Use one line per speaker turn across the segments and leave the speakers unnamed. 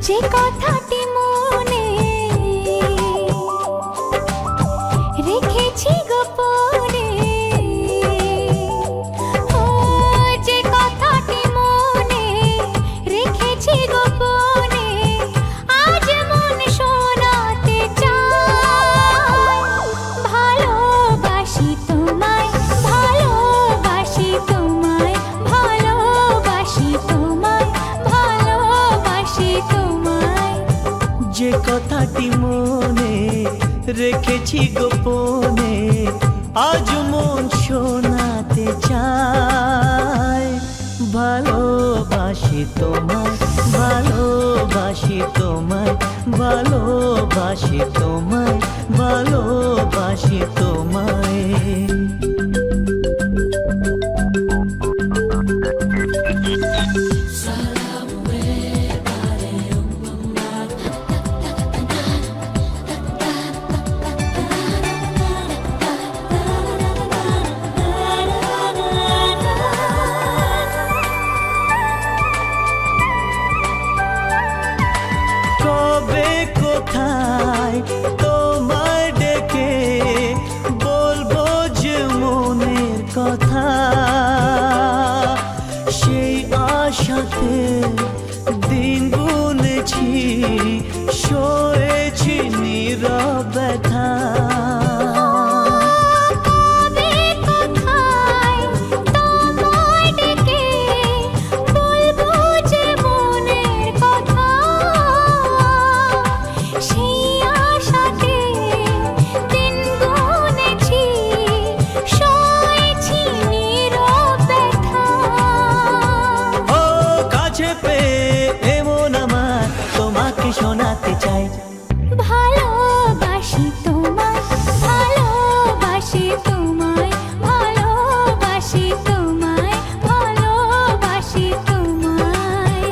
যে কথাটি মনে রেখেছি গোপনে, ও যে কথাটি মনে রেখেছি গোপনে, আজ মন শোনাতে চায়। ভালোবাসি তোমায়, ভালোবাসি তোমায়, ভালোবাসি তোমায়, ভালোবাসি তোমায়।
যে কথাটি মনে রেখেছি গোপনে, আজ মন শোনাতে চায়। ভালোবাসি তোমায়, ভালোবাসি তোমায়, ভালোবাসি তোমায়, ভালোবাসি তোমায়। কবে কোথায় তোমায় ডেকে বলবো যে মনের কথা, সেই আশাতে দিন গুনেছি, সয়েছি নীরব ব্যথা। শোনাতে চাই
ভালোবাসি তোমায়, ভালোবাসি তোমায়, ভালোবাসি তোমায়, ভালোবাসি তোমায়।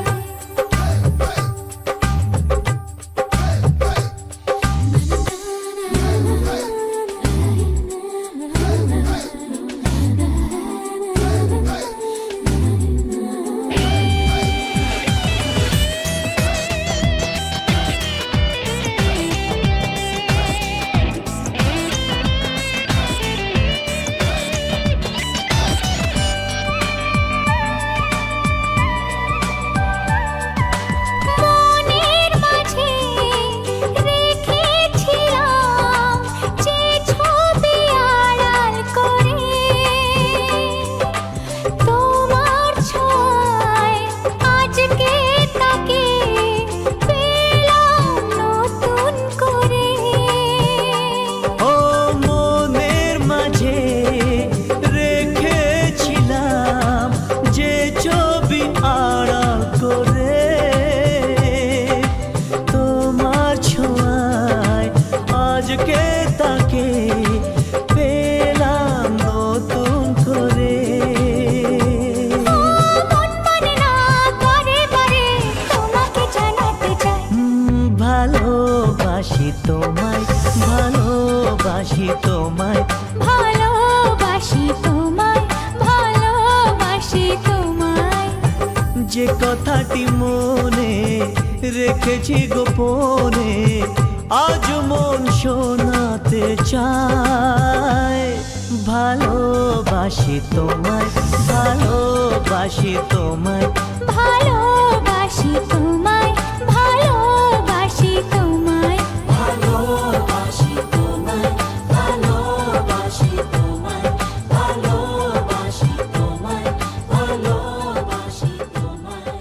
আজকে তাকে পেলাম নতুন করে।
মন মানে না করে বারে তোমাকে জানাতে চাই।
ভালোবাসি তোমায়, ভালোবাসি তোমায়,
ভালোবাসি তোমায়, ভালোবাসি তোমায়।
যে কথাটি মনে রেখেছি গোপনে, আজ মন শোনাতে চায়। ভালোবাসি তোমায়, ভালোবাসি তোমায়,
ভালোবাসি তোমায়, ভালোবাসি তোমায়,
ভালোবাসি তোমায়, ভালোবাসি তোমায়, ভালোবাসি তোমায়, ভালোবাসি তোমায়।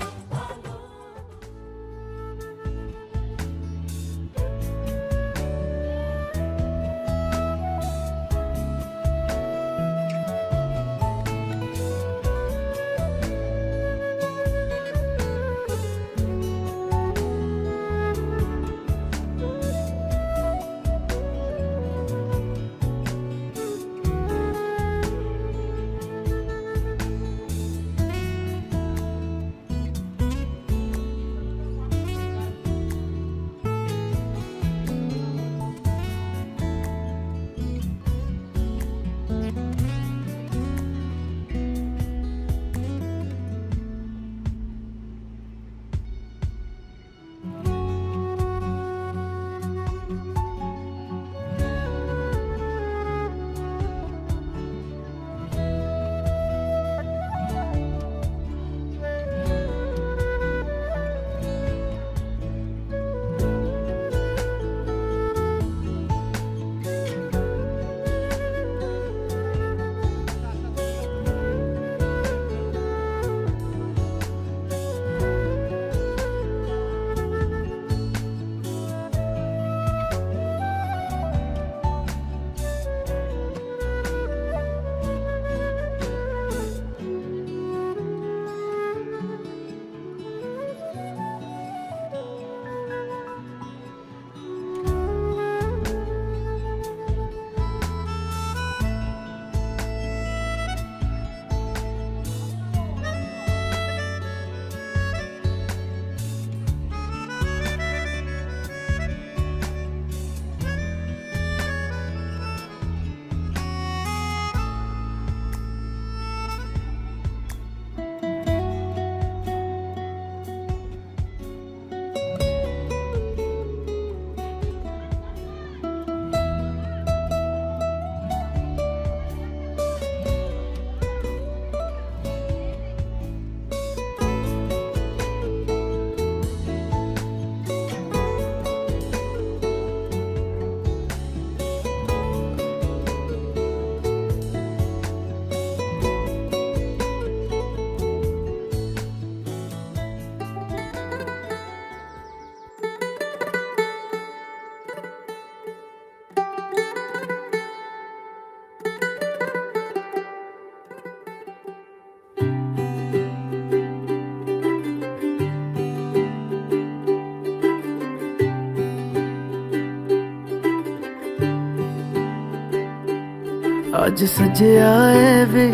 आज सजया है वे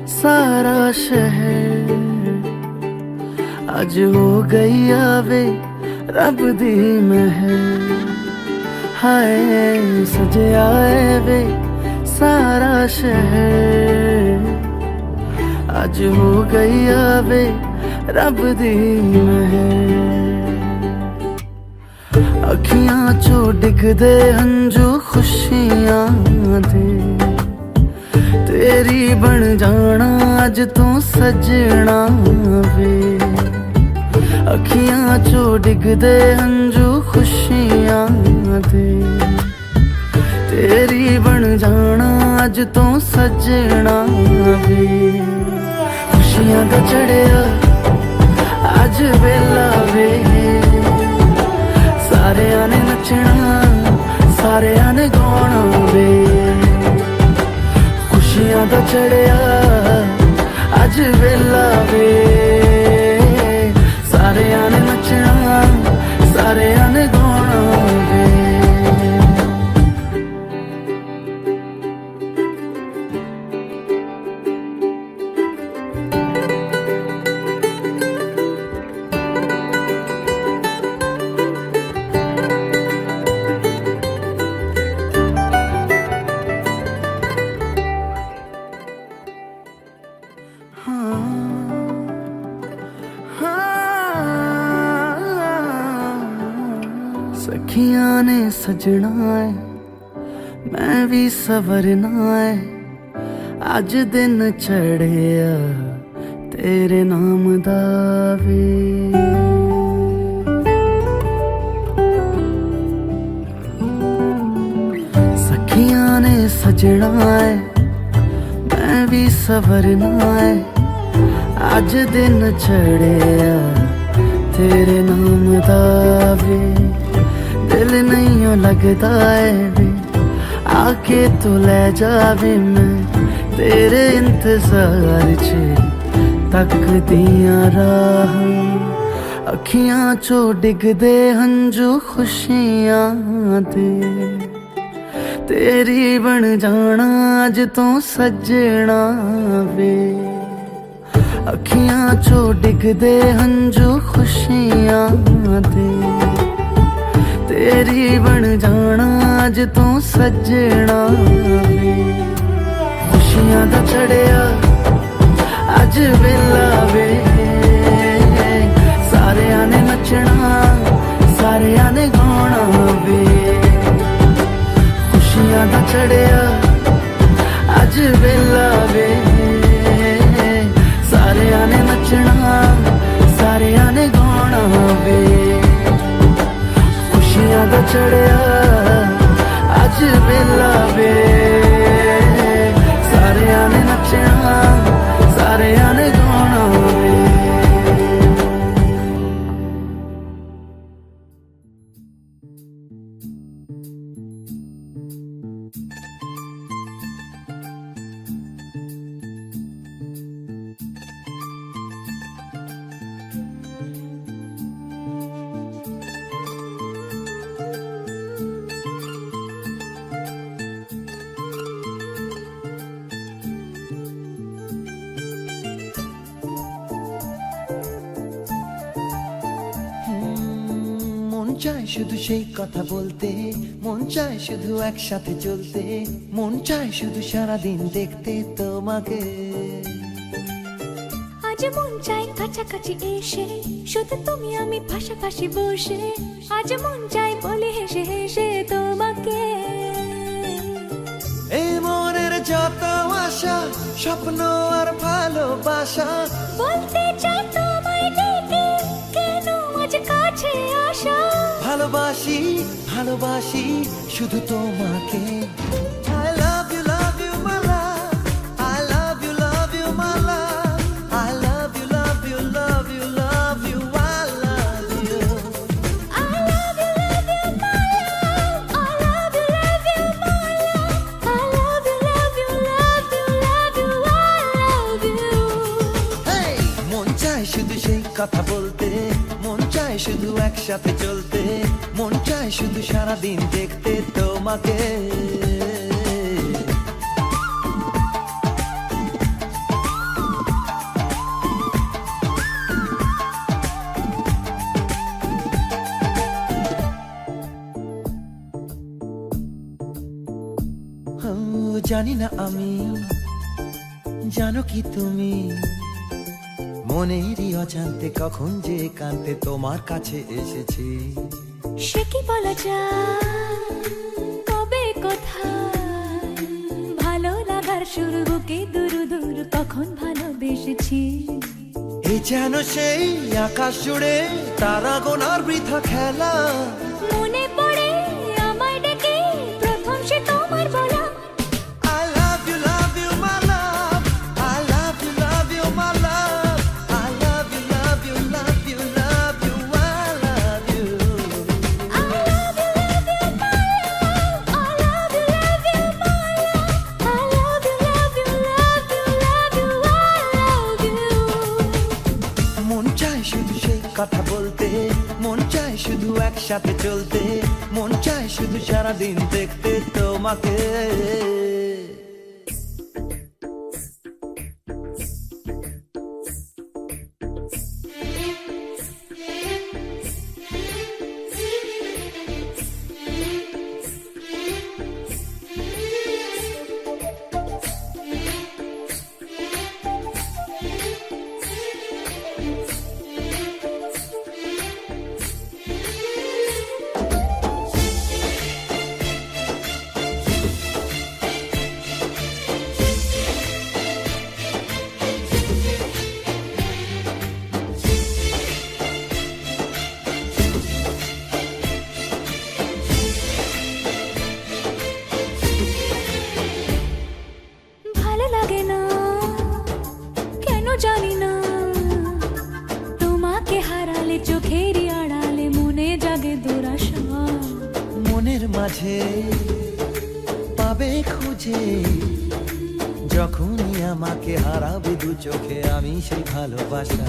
सारा शहर, आज हो गई आवे रब दी महर। हाय सजया है वे सारा शहर, आज हो गई आवे रब दी महर। अखियां चो डिगदे हंजू खुशियां दे, तेरी बन जाना अज तू सजना वे। अखियां चो डिगदे हंजू खुशियां दे, तेरी बन जाना अज तू सजना वे। खुशियां दा चढ़िया अज वेला वे, सारियां ने नचना सारियां ने गाना वे। खुशियां दा चढ़िया अज वेला वे, सारियां ने नचना सारियां ने गाना वे। सखियां ने सजना है मैं भी सवरना है, अज दिन चढ़िया तेरे नाम दा वे। सखियां ने सजना है मैं भी सवरना है, अज दिन चढ़िया तेरे नाम दा वे। दिल नहीं लगता है वे आके तू ले जावे, मैं तेरे इंतजार च तकदियां राह। अखियां चो डिगदे हंजू खुशियां दे, तेरी बन जाना अज तू सजना वे। अखियां चो डिगदे हंजू खुशियां दे, तेरी बन जाना अज तू सजना वे। खुशियां दा चढ़िया अज वेला वे, सारियां ने नचना सारियां ने गाना वे। खुशियां दा चढ़िया अज वेला वे, सारियां ने नचना सारियां ने गाना वे। खुशियां दा चढ़िया अज वेला वे, सारियां ने नचना सारियां ने गाना वे।
চায় শুধু সেই কথা বলতে, মন চায় শুধু একসাথে চলতে, মন চায় শুধু সারাদিন দেখতে তোমাকে।
আজ মন চাই কাছাকাছি এসে, শুধু তুমি আমি পাশাপাশি বসে। আজ মন চাই বলে হেসে হেসে তোমাকে।
এই মনের যত আশা স্বপ্ন আর ভালোবাসা,
বলতে চাই তোমায় ডেকে কেন আজ কাছে আসা।
ভালোবাসি ভালোবাসি শুধু তোমাকে। I love you my love, I love you my love, I love you love you love you love you, I love you.
I love you my love, I love you my love, I love you love you love you love you, I love you.
Hey, মন চায় শুধু সেই কথা বলতে, মন চায় শুধু একসাথে চলতে, মন চায় শুধু সারাদিন দেখতে তোমাকে। জানি না আমি, জানো কি তুমি, মনেরই অজান্তে কখন যে কান্তে তোমার কাছে এসেছি।
সে কি বলা যায়, কবে কোথায়, ভালো লাগার শুরু বুকে দূর দূর কখন ভালোবেসেছি।
এই যেন সেই আকাশ জুড়ে তারা গোনার বৃথা খেলা।
মনে পড়ে আমায় ডেকে প্রথম সে তোমার বলা,
I love you, my love. I love you, my love. I love you, love you, love you, love you. I love you.
I love you, my love. I love you, my love. I love you, love you, love you, love you. I love you.
মন চায় শুধু সেই কথা বলতে, মন চায় শুধু একসাথে চলতে, মন চায় শুধু সারাদিন দেখতে তোমাকে।
ভালো লাগে না কেন জানি না, তোমাকে হারালে চোখেরই আড়ালে মনে জাগে দুরাশা।
মনের মাঝে পাবে খুঁজে, যখনই আমাকে হারাবে দু চোখে আমি সেই ভালোবাসা।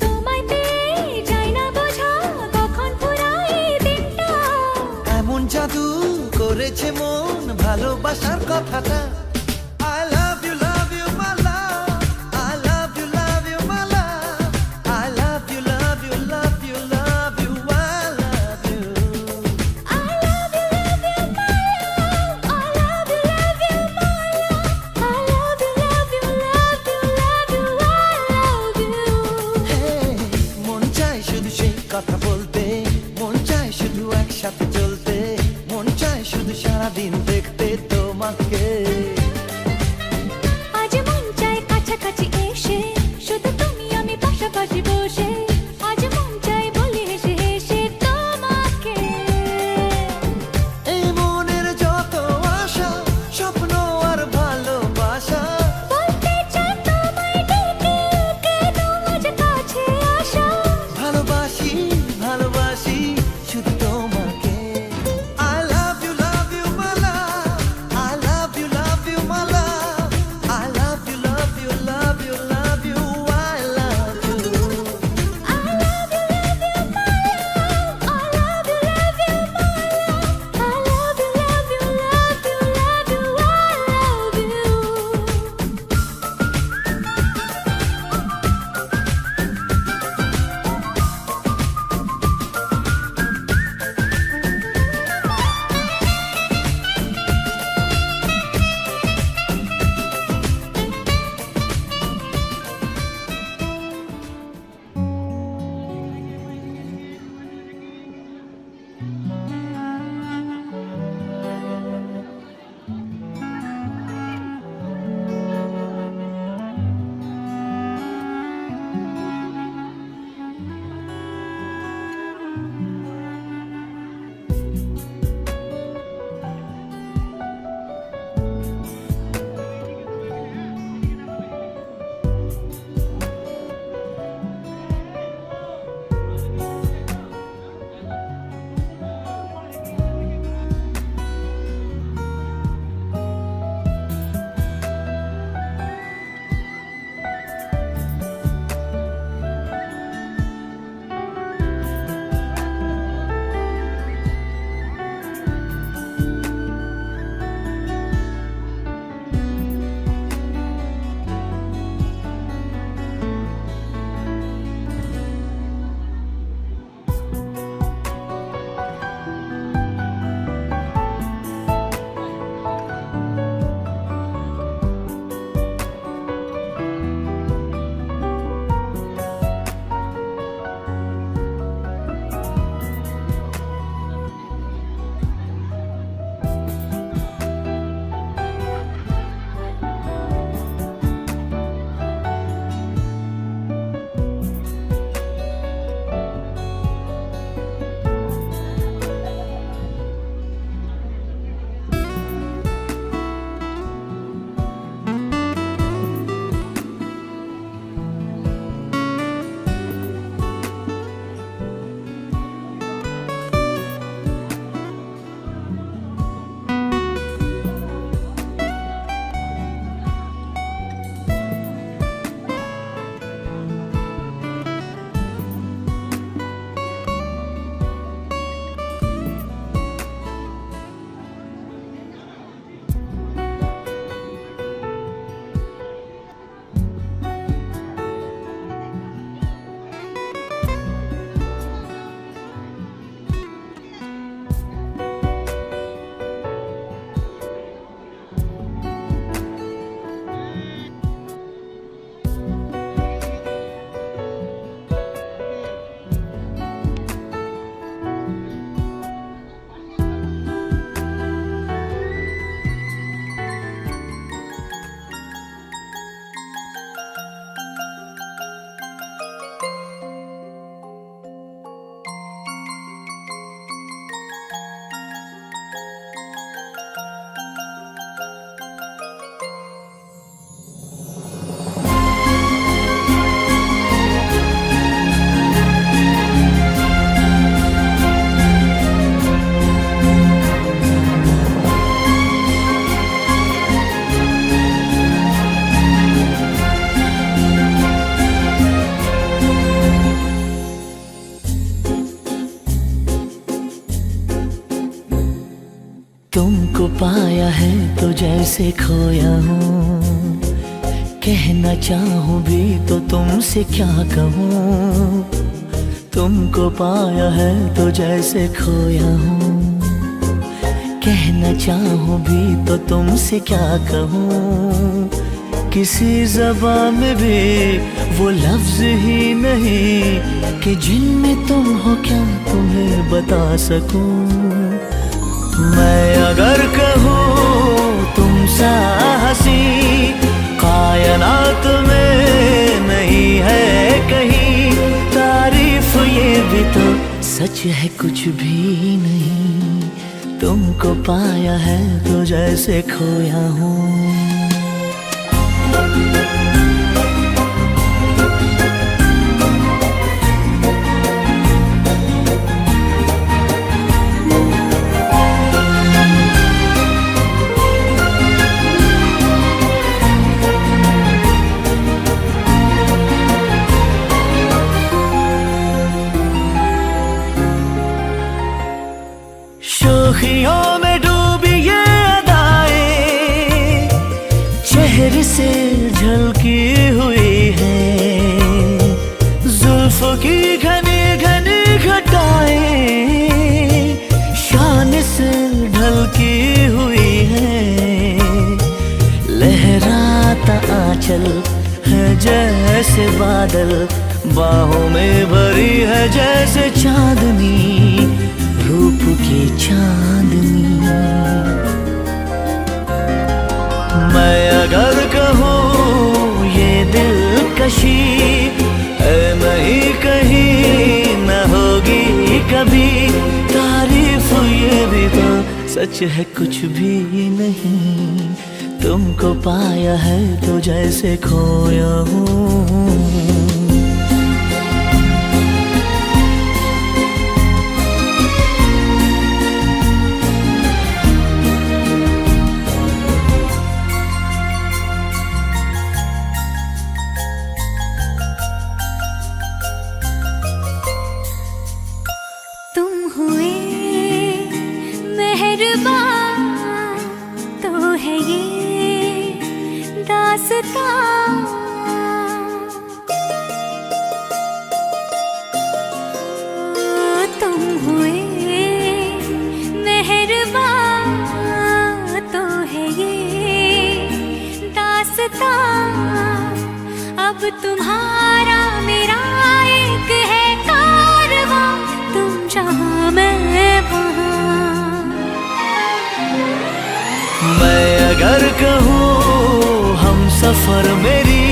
তোমায় পেয়ে যাই না বোঝা কখন ফুরায় দিনটা,
এমন জাদু করেছে মন ভালোবাসার কথাটা। I love you, my love. I love you, my love. I love you, love you, love you, love you. I love you.
I love you, my love. I love you, my love. I love you, love you, love you, love you. I love you.
Hey, মন চায় শুধু সেই কথা বলতে, মন চায় শুধু একসাথে চলতে, মন চায় শুধু সারাদিন দেখতে তোমাকে।
আজ মন চায় কাছাকাছি এসে, শুধু তুমি আমি পাশাপাশি বসে, আজ মন চায় বলি হেসে হেসে তোমাকে।
এই মনের যত আশা, স্বপ্ন আর ভালোবাসা,
বলতে চাই তোমায় ডেকে কেন আজ কাছে আসা।
ভালোবাসি
पाया है तो जैसे खोया हूँ, कहना चाहूँ भी तो तुमसे क्या कहूँ। तुमको पाया है तो जैसे खोया हूँ, कहना चाहूँ भी तो तुमसे क्या कहूँ। किसी ज़बान में भी वो लफ्ज़ ही नहीं कि जिनमें तुम हो क्या तुम्हें बता सकूं। मैं अगर कहूँ तुम सा हंसी कायनात में नहीं है कहीं, तारीफ ये भी तो सच है कुछ भी नहीं। तुमको पाया है तो जैसे खोया हूँ। शोखियों में डूबी ये अदाएं चेहरे से झलकी हुई है, जुल्फों की घनी घनी घटाएं शान से ढलकी हुई है। लहराता आंचल है जैसे बादल, बाहों में भरी है जैसे चांदनी, रूप की चांदनी। मैं अगर कहूँ ये दिलकशी है नहीं कहीं न होगी कभी, तारीफ ये भी तो सच है कुछ भी नहीं। तुमको पाया है तो जैसे खोया हूँ।
तुम हुए मेहरबान तो है ये दास्तां। अब तुम्हारा मेरा एक है कारवां, तुम जहाँ मैं वहाँ।
मैं अगर कहूँ हम सफर मेरी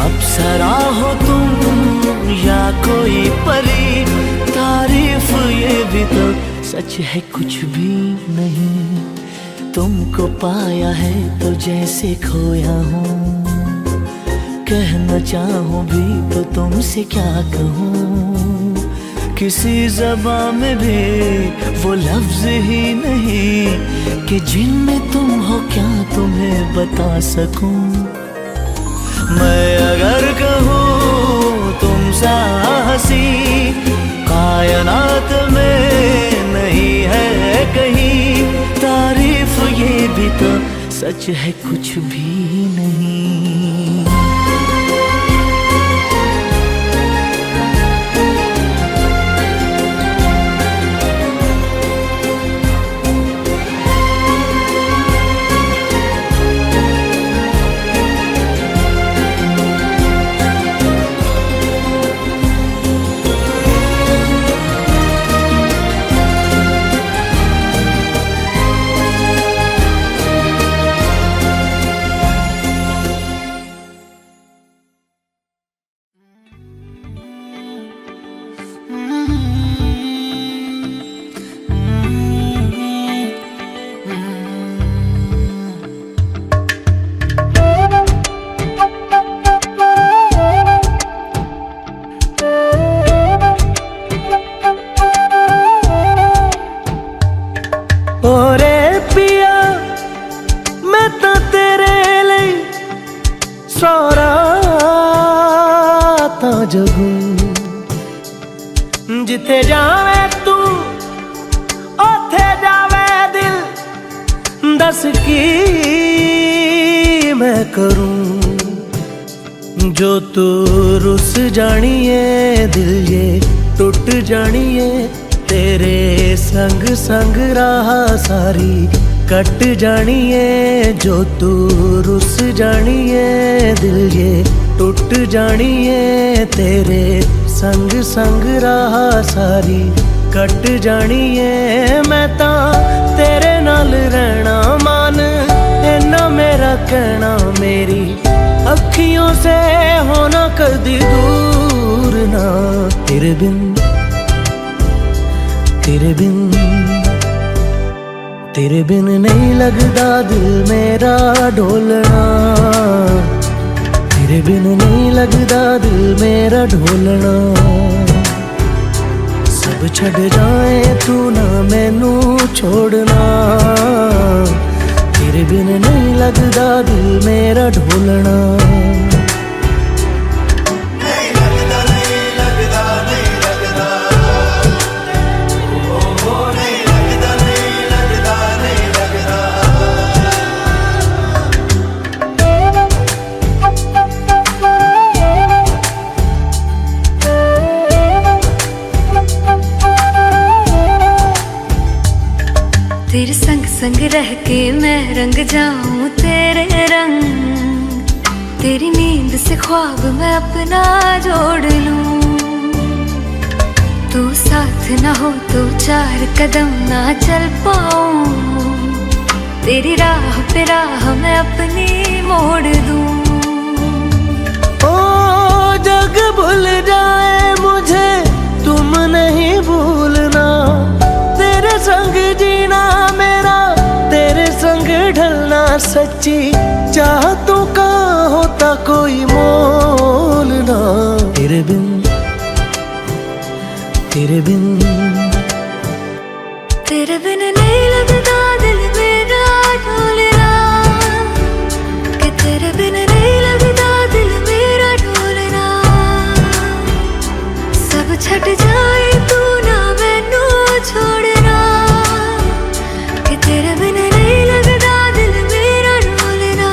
अप्सरा हो तुम या कोई परी, तारीफ ये भी तो सच है कुछ भी नहीं। तुमको पाया है तो जैसे खोया हूँ, कहना चाहूँ भी तो तुमसे क्या कहूँ। किसी ज़बान में भी वो लफ्ज़ ही नहीं कि जिनमें तुम हो क्या तुम्हें बता सकूँ। मैं अगर कहूँ तुम सा हंसी कायनात में नहीं है कहीं, तारीफ ये भी तो सच है कुछ भी नहीं।
जिथे जावे तू ओथे जावे दिल,
दस की मैं करूं जो तू रुस जानिए, दिल ये टुट जानिए, तेरे संग संग राह सारी कट जानिए। जो तू रुस जानिए, दिल ये टुट जानिए, तेरे संग संग राह सारी कट जानिए। मैं तां तेरे नाल रहना मान, इन्ना मेरा कहना, मेरी अखियों से होना कदी दूर ना। तेरे बिन तेरे बिन तेरे बिन नहीं लगदा दिल मेरा ढोलना, तेरे बिन नहीं लगदा दिल मेरा ढोलना। सब छड़ जाए तू ना मैनू छोड़ना, तेरे बिन नहीं लगदा दिल मेरा ढोलना।
तेरे संग संग रह के मैं रंग जाऊं तेरे रंग, तेरी नींद से ख्वाब मैं अपना जोड़ लूं। तू साथ ना हो तो चार कदम ना चल पाऊं, तेरी राह पे राह मैं अपनी मोड़ दूं।
ओ जग भूल जाए मुझे तुम नहीं भूलना, तेरे संग जीना मेरा, तेरे संग ढलना सच्ची चाहतों का होता कोई मोल ना। तेरे बिन तेरे बिन
तेरे बिन नहीं लगदा दिल मेरा ढोलना, कि तेरे बिन नहीं लगदा दिल मेरा ढोलना। सब छट जाए तू ना मैनू छोड़ना, कि तेरे बिन नहीं लगदा दिल मेरा ढोलना।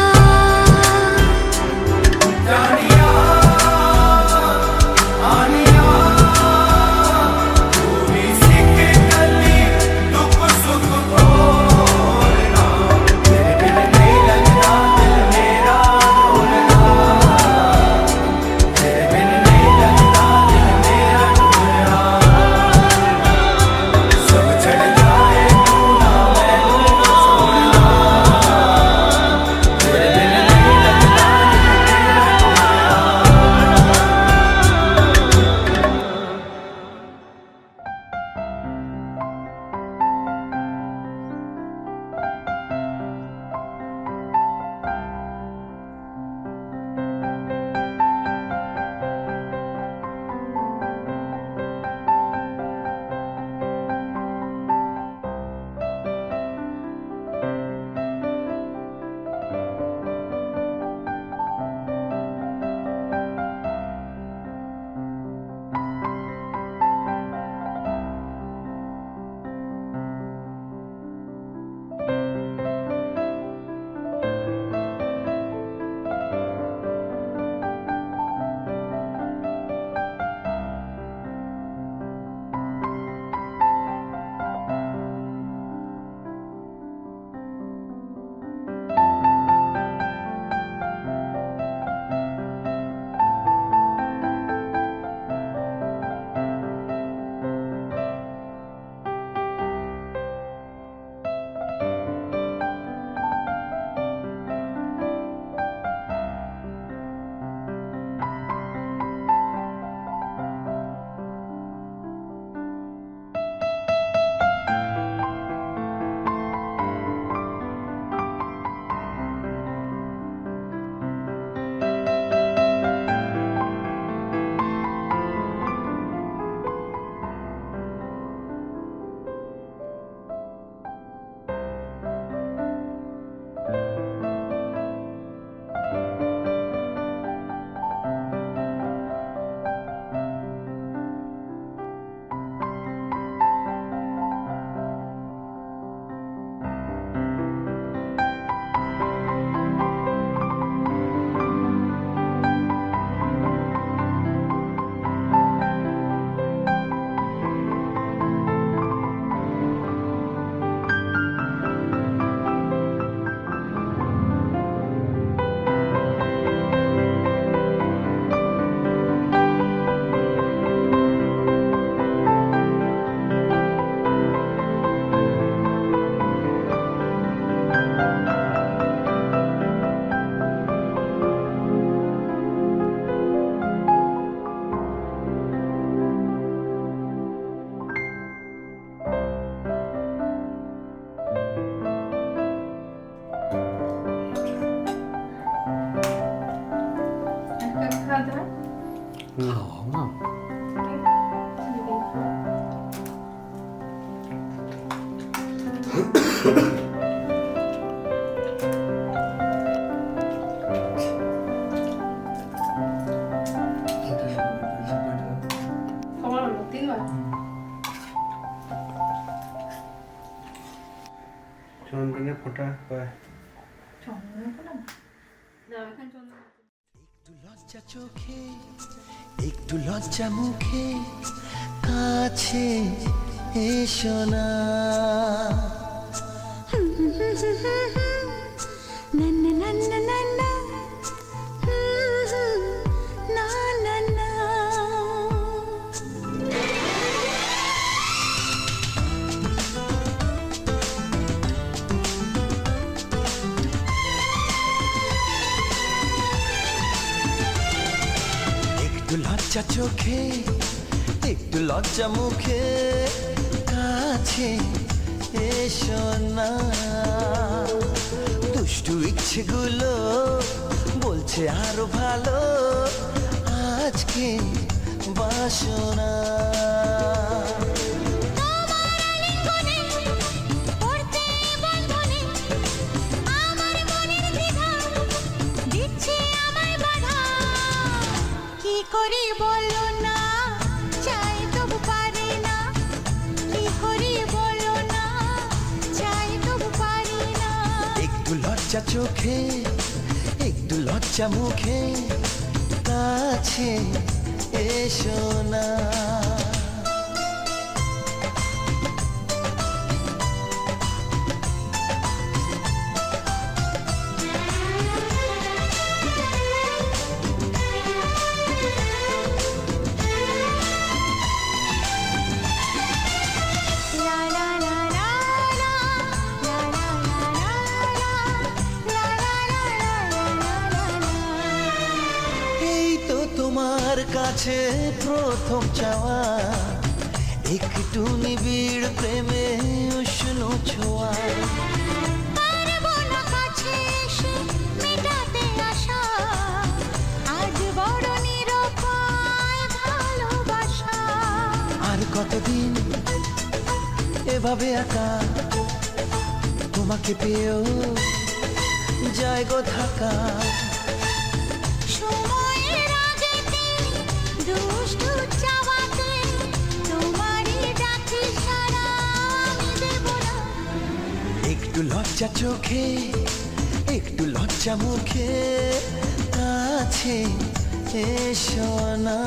না।
কবার হলো? 3 বার?
চন্দনে ফোঁটা পায়।
চন্দনের ফোঁটা? দাও, এখানে চন্দন আছে।
একটু লজ্জা চোখে একটু লজ্জা মুখে কাছে এসো না
Na na na na na na. Na na na.
একটু লজ্জা চোখে একটু লজ্জা মুখে কাছে এসো না দুষ্টু ইচ্ছেগুলো বলছে আরো ভালো আজকে বাসনা
কি করি বলো না চাই তবু পারি না কি করি বলো না চাই তবু পারি না
একটু লজ্জা চোখে একটু লজ্জা মুখে কাছে এসো না
লা লা লা লা লা লা লা লা লা লা লা লা।
এই তো তোমার কাছে প্রথম চাওয়া একটু নিবিড় প্রেমে উষ্ণ ছোঁয়া
পারবো না কাছে এসে মেটাতে আশা আজ বড় নিরুপায় ভালোবাসা
আর কতদিন এভাবে একা তোমাকে পেয়েও যায় গো থাকা
সময়ের আগেতে দুষ্টু চাওয়াতে তোমারই ডাকি সারা আমি দেব না
একটু লজ্জা চোখে একটু লজ্জা মুখে কাছে এসো না